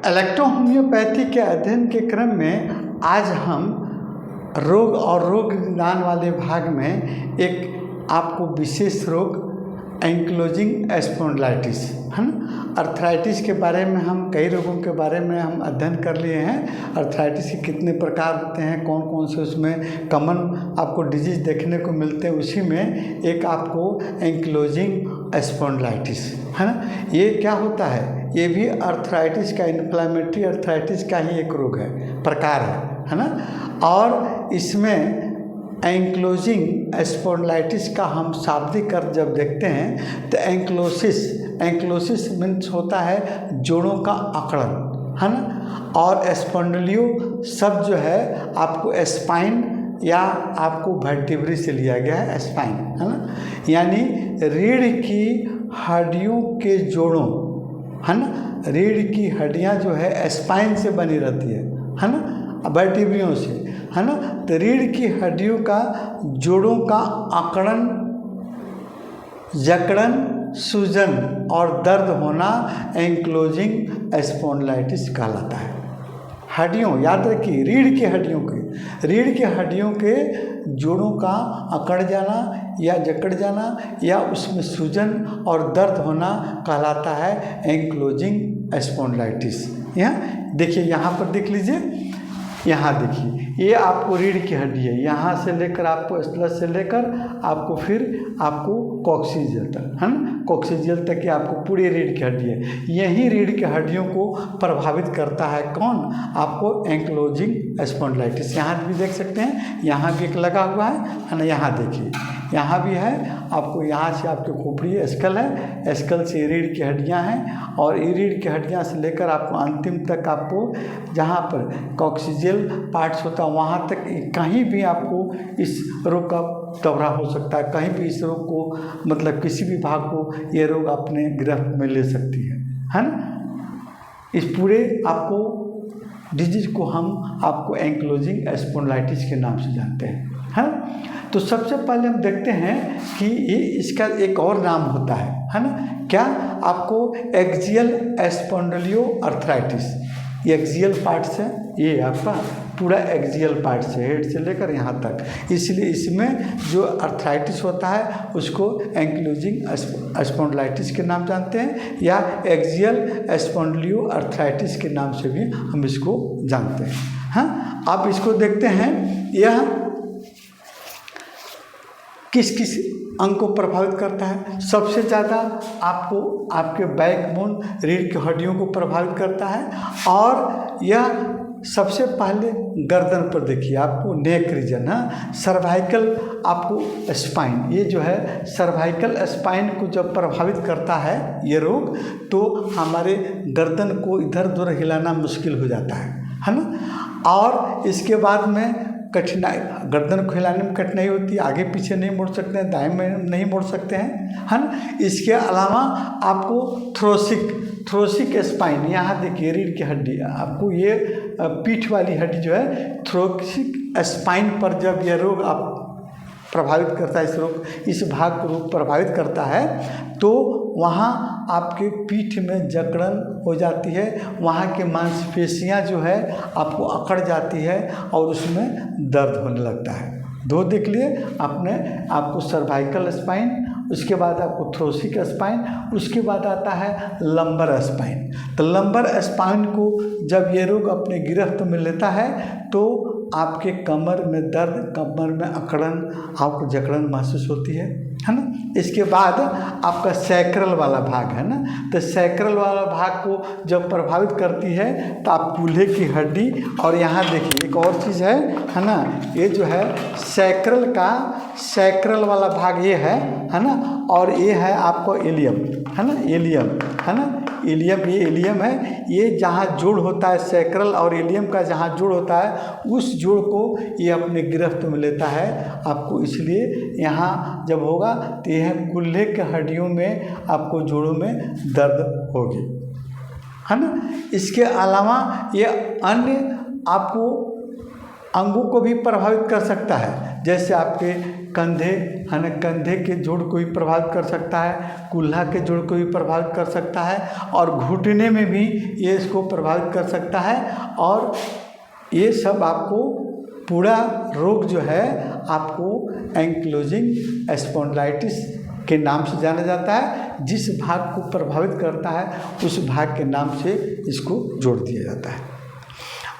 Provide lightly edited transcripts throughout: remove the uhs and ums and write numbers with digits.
Electro homeopathy के अध्ययन के क्रम में आज हम रोग और रोग निदान वाले भाग में एक आपको विशेष रोग एंक्लोजिंग स्पॉन्डिलाइटिस है ना, अर्थराइटिस के बारे में हम कई रोगों के बारे में हम अध्ययन कर लिए हैं। अर्थराइटिस के कितने प्रकार होते हैं, कौन कौन से उसमें कॉमन आपको डिजीज देखने को मिलते हैं, उसी में एक आपको एंक्लोजिंग स्पॉन्डिलाइटिस है ना। ये क्या होता है, ये भी अर्थराइटिस का, इन्फ्लेमेटरी अर्थराइटिस का ही एक रोग है, प्रकार है ना। और इसमें एंक्लोजिंग स्पॉन्डिलाइटिस का हम शाब्दिक अर्थ जब देखते हैं तो एंक्लोसिस मीन्स होता है जोड़ों का अकड़न है ना। और स्पॉन्डिलियो शब्द जो है आपको स्पाइन या आपको वर्टिब्री से लिया गया है, स्पाइन है ना, यानी रीढ़ की हड्डियों के जोड़ों है ना। रीढ़ की हड्डियां जो है स्पाइन से बनी रहती है ना, वर्टिब्रियों से है ना। तो रीढ़ की हड्डियों का जोड़ों का अकड़न, जकड़न, सूजन और दर्द होना एंक्लोजिंग स्पॉन्डिलाइटिस कहलाता है। हड्डियों, याद रखिए, रीढ़ की हड्डियों के जोड़ों का अकड़ जाना या जकड़ जाना या उसमें सूजन और दर्द होना कहलाता है एंक्लोजिंग स्पॉन्डिलाइटिस। यहाँ देखिए, यहाँ पर देख लीजिए, यहाँ देखिए, ये आपको रीढ़ की हड्डी है, यहाँ से लेकर आपको स्प्लस से लेकर आपको फिर आपको कॉक्सिजियल तक है ना, कॉक्सिजियल तक की आपको पूरी रीढ़ की हड्डी है। यही रीढ़ की हड्डियों को प्रभावित करता है कौन, आपको एंक्लोजिंग स्पॉन्डिलाइटिस। यहाँ भी देख सकते हैं, यहाँ भी एक लगा हुआ है ना, यहाँ देखिए, यहाँ भी है आपको, यहाँ से आपके खोपड़ी स्कल है, स्कल से रीढ़ की हड्डियाँ हैं और ये रीढ़ की हड्डियाँ से लेकर आपको अंतिम तक आपको जहाँ पर कॉक्सिजियल पार्ट्स होता है वहाँ तक कहीं भी आपको इस रोग का दौरा हो सकता है। कहीं भी इस रोग को, मतलब किसी भी भाग को ये रोग अपने गिरफ्त में ले सकती है ना। इस पूरे आपको डिजीज को हम आपको एंक्लोजिंग स्पॉन्डिलाइटिस के नाम से जानते हैं ना। तो सबसे पहले हम देखते हैं कि ये इसका एक और नाम होता है ना, क्या, आपको एक्सियल स्पॉन्डिलियो अर्थराइटिस। ये एक्सियल पार्ट्स है, ये आपका पूरा एक्सियल पार्ट्स है, हेड से लेकर यहाँ तक, इसलिए इसमें जो अर्थराइटिस होता है उसको एंक्लोजिंग स्पॉन्डिलाइटिस के नाम जानते हैं या एक्सियल स्पॉन्डिलियो अर्थराइटिस के नाम से भी हम इसको जानते हैं। हाँ, अब इसको देखते हैं, यह किस किस अंग को प्रभावित करता है। सबसे ज़्यादा आपको आपके बैकबोन, रीढ़ की हड्डियों को प्रभावित करता है और यह सबसे पहले गर्दन पर देखिए, आपको नेक रीजन है, सर्वाइकल आपको स्पाइन, ये जो है सर्वाइकल स्पाइन को जब प्रभावित करता है ये रोग, तो हमारे गर्दन को इधर उधर हिलाना मुश्किल हो जाता है ना। और इसके बाद में कठिनाई, गर्दन को हिलाने में कठिनाई होती है, आगे पीछे नहीं मुड़ सकते हैं, दाएं में नहीं मुड़ सकते हैं है ना। इसके अलावा आपको थ्रोसिक स्पाइन, यहाँ देखिए रीढ़ की हड्डी, आपको ये पीठ वाली हड्डी जो है थ्रोसिक स्पाइन पर जब यह रोग आप प्रभावित करता है, इस भाग को रोग प्रभावित करता है, तो वहाँ आपके पीठ में जकड़न हो जाती है, वहाँ के मांसपेशियाँ जो है आपको अकड़ जाती है और उसमें दर्द होने लगता है। दो देख लिए आपने, आपको सर्वाइकल स्पाइन, उसके बाद आपको थ्रोसिक स्पाइन, उसके बाद आता है लंबर स्पाइन। तो लंबर स्पाइन को जब ये रोग अपने गिरफ्त में लेता है तो आपके कमर में दर्द, कमर में अकड़न, आपको जकड़न महसूस होती है ना। इसके बाद आपका सैक्रल वाला भाग है ना, तो सैक्रल वाला भाग को जब प्रभावित करती है तो आप कूल्हे की हड्डी, और यहाँ देखिए एक और चीज़ है ना, ये जो है सैक्रल वाला भाग ये है ना, और ये है आपको इलियम है ना, इलियम है ना, इलियम, ये इलियम है, ये जहाँ जोड़ होता है सैक्रल और इलियम का जहाँ जोड़ होता है उस जोड़ को ये अपने गिरफ्त में लेता है आपको, इसलिए यहाँ जब होगा तो यह कूल्हे के हड्डियों में आपको जोड़ों में दर्द होगी है ना। इसके अलावा ये अन्य आपको अंगों को भी प्रभावित कर सकता है, जैसे आपके कंधे है ना, कंधे के जोड़ को भी प्रभावित कर सकता है, कुल्हा के जोड़ को भी प्रभावित कर सकता है, और घुटने में भी ये इसको प्रभावित कर सकता है। और ये सब आपको पूरा रोग जो है आपको एंक्लोजिंग स्पॉन्डिलाइटिस के नाम से जाना जाता है। जिस भाग को प्रभावित करता है उस भाग के नाम से इसको जोड़ दिया जाता है।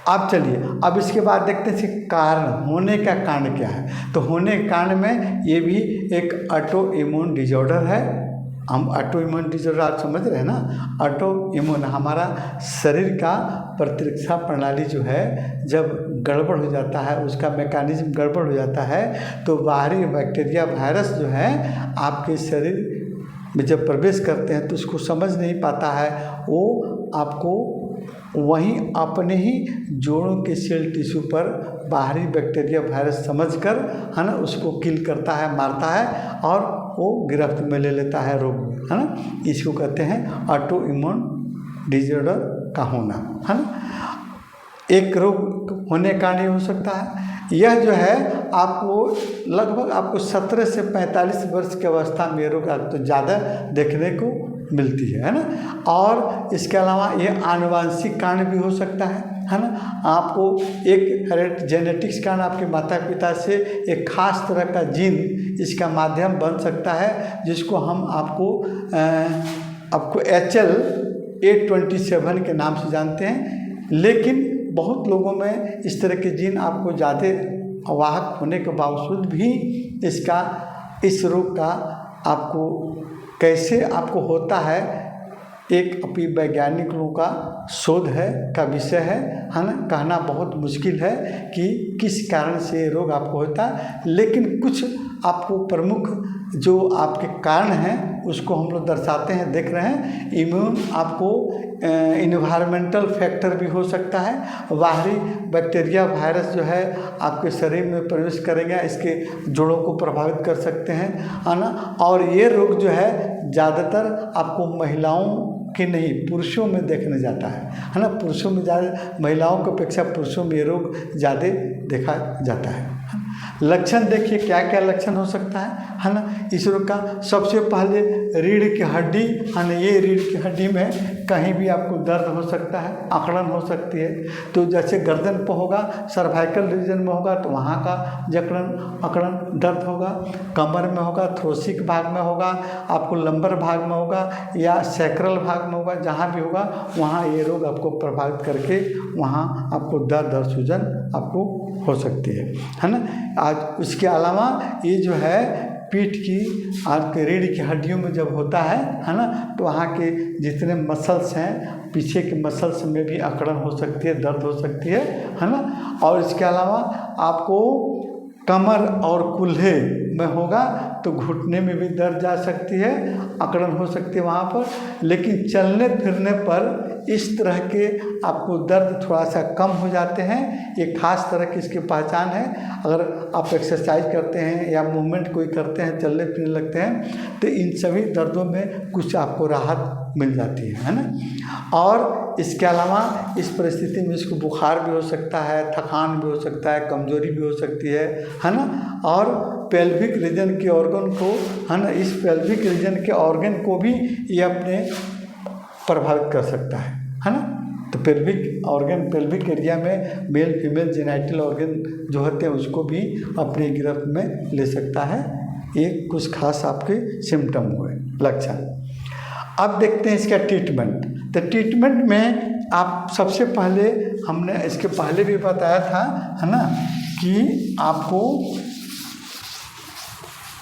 अब चलिए, अब इसके बाद देखते हैं इसके कारण, होने का कारण क्या है। तो होने के कारण में ये भी एक ऑटो इम्यून डिजॉर्डर है। हम ऑटो इम्यून डिजॉर्डर आप समझ रहे हैं ना। ऑटो इम्यून हमारा शरीर का प्रतिरक्षा प्रणाली जो है जब गड़बड़ हो जाता है, उसका मैकेनिज्म गड़बड़ हो जाता है, तो बाहरी बैक्टीरिया वायरस जो है आपके शरीर में जब प्रवेश करते हैं तो उसको समझ नहीं पाता है, वो आपको वहीं अपने ही जोड़ों के सेल टिश्यू पर बाहरी बैक्टीरिया वायरस समझकर है ना उसको किल करता है, मारता है, और वो गिरफ्त में ले लेता है रोग में, है ना। इसको कहते हैं ऑटो इम्यून डिजॉर्डर का होना, है ना। एक रोग होने का कारण हो सकता है। यह जो है आपको लगभग आपको 17 से 45 वर्ष की अवस्था में रोग तो ज़्यादा देखने को मिलती है ना। और इसके अलावा ये आनुवांशिक कारण भी हो सकता है ना। आपको एक जेनेटिक्स कारण आपके माता पिता से एक खास तरह का जीन इसका माध्यम बन सकता है, जिसको हम आपको HL827 के नाम से जानते हैं। लेकिन बहुत लोगों में इस तरह के जीन आपको ज़्यादा वाहक होने के बावजूद भी इस रोग का आपको कैसे आपको होता है, एक अभी वैज्ञानिकों का शोध का विषय है ना। कहना बहुत मुश्किल है कि किस कारण से रोग आपको होता है, लेकिन कुछ आपको प्रमुख जो आपके कारण हैं उसको हम लोग दर्शाते हैं, देख रहे हैं। इम्यून आपको इन्वायरमेंटल फैक्टर भी हो सकता है, बाहरी बैक्टीरिया वायरस जो है आपके शरीर में प्रवेश करेंगे, इसके जोड़ों को प्रभावित कर सकते हैं, है ना। और ये रोग जो है ज़्यादातर आपको महिलाओं के नहीं पुरुषों में देखने जाता है ना। पुरुषों में ज़्यादा, महिलाओं की अपेक्षा पुरुषों में ये रोग ज़्यादा देखा जाता है। लक्षण देखिए क्या क्या लक्षण हो सकता है ना। इस रोग का सबसे पहले रीढ़ की हड्डी है ना, ये रीढ़ की हड्डी में कहीं भी आपको दर्द हो सकता है, अकड़न हो सकती है। तो जैसे गर्दन पर होगा, सर्वाइकल रीजन में होगा तो वहाँ का जकड़न अकड़न दर्द होगा, कमर में होगा, थ्रोसिक भाग में होगा, आपको लंबर भाग में होगा या सैक्रल भाग में होगा, जहाँ भी होगा वहाँ ये रोग आपको प्रभावित करके वहाँ आपको दर्द और सूजन आपको हो सकती है ना। आज उसके अलावा ये जो है पीठ की आपके रीढ़ की हड्डियों में जब होता है ना, तो वहाँ के जितने मसल्स हैं, पीछे के मसल्स में भी अकड़न हो सकती है, दर्द हो सकती है ना। और इसके अलावा आपको कमर और कुल्हे में होगा तो घुटने में भी दर्द जा सकती है, अकड़न हो सकती है वहाँ पर। लेकिन चलने फिरने पर इस तरह के आपको दर्द थोड़ा सा कम हो जाते हैं। ये खास तरह की इसकी पहचान है। अगर आप एक्सरसाइज करते हैं या मूवमेंट कोई करते हैं, चलने फिरने लगते हैं, तो इन सभी दर्दों में कुछ आपको राहत मिल जाती है ना। और इसके अलावा इस परिस्थिति में इसको बुखार भी हो सकता है, थकान भी हो सकता है, कमजोरी भी हो सकती है ना। और पेल्विक रीजन के ऑर्गन को है ना, इस पेल्विक रीजन के ऑर्गन को भी ये अपने प्रभावित कर सकता है ना। तो पेल्विक ऑर्गन, पेल्विक एरिया में मेल फीमेल जेनाइटल ऑर्गन जो होते हैं उसको भी अपनी गिरफ्त में ले सकता है। ये कुछ खास आपके सिम्टम हुए, लक्षण। अब देखते हैं इसका ट्रीटमेंट। तो ट्रीटमेंट में आप सबसे पहले, हमने इसके पहले भी बताया था है ना, कि आपको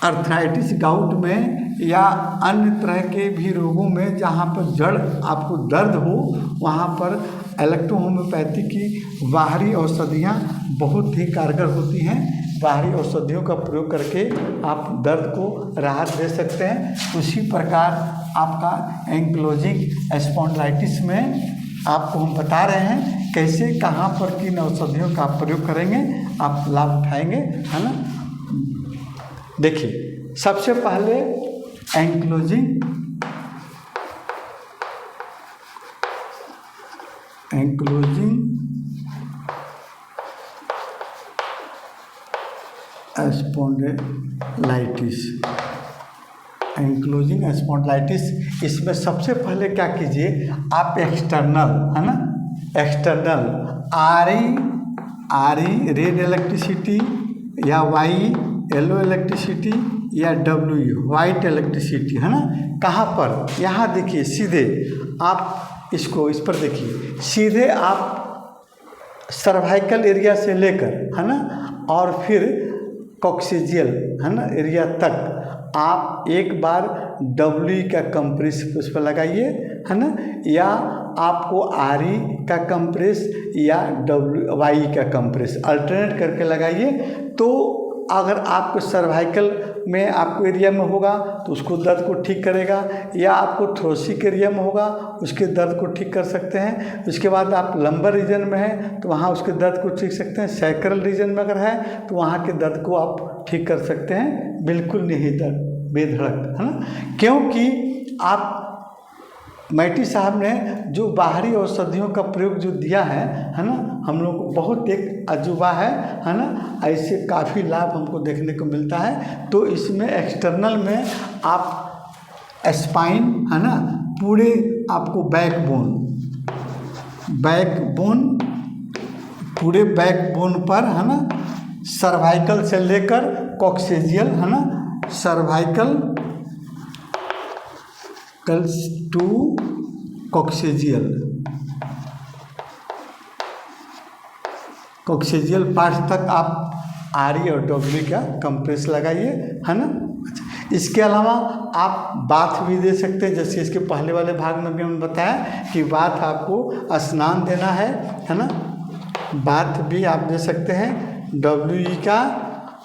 अर्थराइटिस गाउट में या अन्य तरह के भी रोगों में जहाँ पर जड़ आपको दर्द हो, वहाँ पर इलेक्ट्रोहोम्योपैथी की बाहरी औषधियाँ बहुत ही कारगर होती हैं। बाहरी औषधियों का प्रयोग करके आप दर्द को राहत दे सकते हैं। उसी प्रकार आपका एंक्लोजिंग स्पॉन्डिलाइटिस में आपको हम बता रहे हैं कैसे, कहाँ पर किन औषधियों का प्रयोग करेंगे, आप लाभ उठाएंगे, है ना। देखिए, सबसे पहले एंक्लोजिंग स्पॉन्डिलाइटिस, एंक्लोजिंग स्पॉन्डिलाइटिस। इसमें सबसे पहले क्या कीजिए आप एक्सटर्नल, है ना, external R E red electricity, या वाई येलो इलेक्ट्रिसिटी, या डब्ल्यू वाइट इलेक्ट्रिसिटी, है ना। कहाँ पर, यहाँ देखिए सीधे आप इसको, इस पर देखिए सीधे आप सर्वाइकल एरिया से लेकर, है ना, और फिर कॉक्सिजियल, है ना, एरिया तक आप एक बार डब्ल्यू का कंप्रेस उस पर लगाइए, है ना, या आपको आर ई का कंप्रेस या डब्ल्यू वाई का कंप्रेस अल्टरनेट करके लगाइए। तो अगर आपको सर्वाइकल में आपको एरिया में होगा तो उसको दर्द को ठीक करेगा, या आपको थोरसिक एरिया में होगा उसके दर्द को ठीक कर सकते हैं। उसके बाद आप लंबर रीजन में है तो वहाँ उसके दर्द को ठीक सकते हैं। सैक्रल रीजन में अगर है तो वहाँ के दर्द को आप ठीक कर सकते हैं, बिल्कुल नहीं दर्द बेधड़क, है ना। क्योंकि आप मैटी साहब ने जो बाहरी औषधियों का प्रयोग जो दिया है ना, हम लोग को बहुत एक अजूबा है ना, ऐसे काफ़ी लाभ हमको देखने को मिलता है। तो इसमें एक्सटर्नल में आप स्पाइन, है ना, पूरे आपको बैकबोन पूरे बैकबोन पर, है ना, सर्वाइकल से लेकर कॉक्सेजियल, है ना, सर्वाइकल टू कॉक्सेजियल पार्ट तक आप आर ई और डब्ल्यू का कंप्रेस लगाइए, है ना। अच्छा, इसके अलावा आप बाथ भी दे सकते हैं, जैसे इसके पहले वाले भाग में भी हमने बताया कि बाथ आपको स्नान देना है ना। बाथ भी आप दे सकते हैं डब्ल्यू का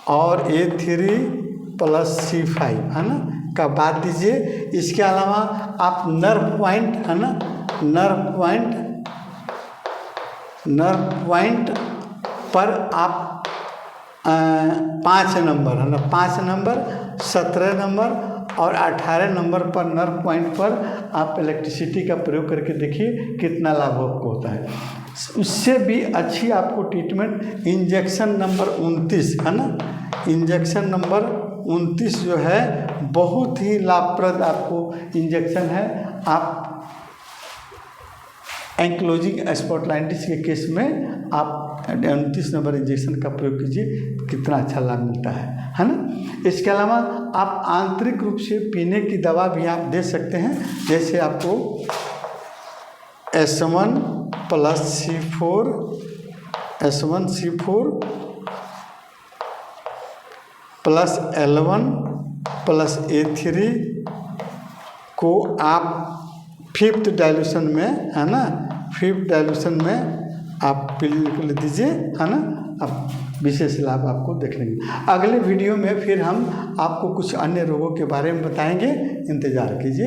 और A3+C5, है ना, का बात दीजिए। इसके अलावा आप नर्व पॉइंट, है ना, नर्व पॉइंट पर आप 5 नंबर, है ना, 5 नंबर, 17 नंबर और 18 नंबर पर नर्व पॉइंट पर आप इलेक्ट्रिसिटी का प्रयोग करके देखिए कितना लाभ आपको होता है। उससे भी अच्छी आपको ट्रीटमेंट इंजेक्शन नंबर 29, है ना, इंजेक्शन नंबर 29 जो है बहुत ही लाभप्रद आपको इंजेक्शन है। आप एंक्लोजिंग स्पॉन्डिलाइटिस के केस में आप 29 नंबर इंजेक्शन का प्रयोग कीजिए, कितना अच्छा लाभ मिलता है ना। इसके अलावा आप आंतरिक रूप से पीने की दवा भी आप दे सकते हैं, जैसे आपको S1C4 plus L1 plus A3 को आप 5th डाइल्यूशन में, है ना, 5th डाइल्यूशन में आप पीने के लिए दीजिए, है ना। अब विशेष लाभ आपको देखने मिलेंगे। अगले वीडियो में फिर हम आपको कुछ अन्य रोगों के बारे में बताएंगे, इंतज़ार कीजिए।